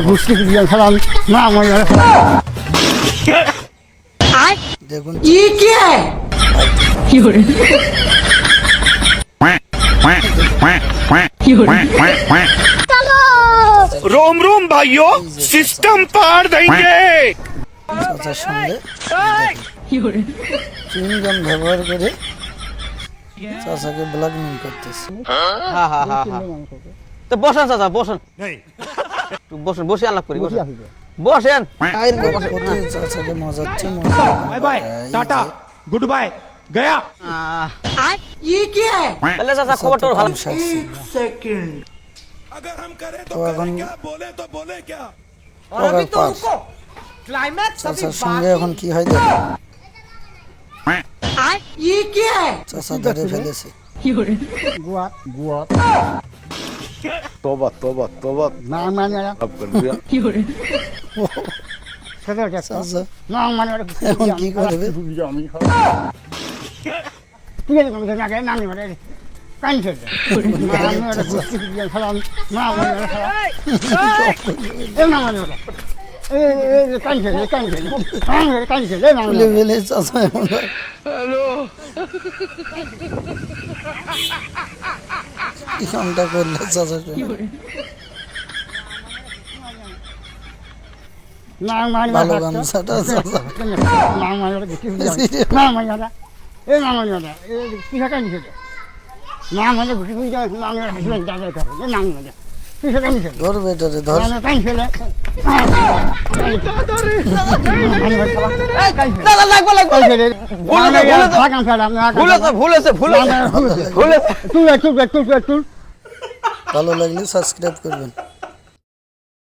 ঘুষতে দিয়ে খেলাম না আমার দেখুন रोम रोम भाइयों सिस्टम पार देंगे। চাচার সঙ্গে চুইংগাম ব্যবহার করে চাচাকে ব্ল্যাকমেল করতেছে। তো বসেন চাচা বসেন, একটু বসেন, বসে আলাপ করি, বসেন বসেন। চাচাকে মজাচ্ছে bye bye tata goodbye गया। তাহলে চাচা খবর তোর ভালো। अगर हम करें तो तो करें अपन- क्या, बोले तो बोले क्या। চাচার সঙ্গে এখন কি হয় দেখো, চাচা ধরে ফেলেছে। গুয়া গুয়া तौबा तौबा तौबा না মানে अब कर दिया। চাচা না মানে এখন কি করবে? আমি ঠিক আছে তুমি আগে নানি মানে কানছে ঘুষতে দিয়ে খেলাম না আমার এ না মানে কানছে কানছে কানছে না তুলে ফেলে চাচা এখন কি কামটা করলে চাচা না মানে ভালো গামছাটা চাচা না মানে না মানে এ না মানে এ কিসা কানছে না মানে ঘুষতে দিয়ে না মানে দাদা করে না মানে কিসা কানছে ধর বেটারে ধর। না কানছে দাদা লাগবে লাগবে, ভুলেছে ভুলেছে ভুলেছে ভুলেছে। তুই ভালো লাগলে সাবস্ক্রাইব করবেন।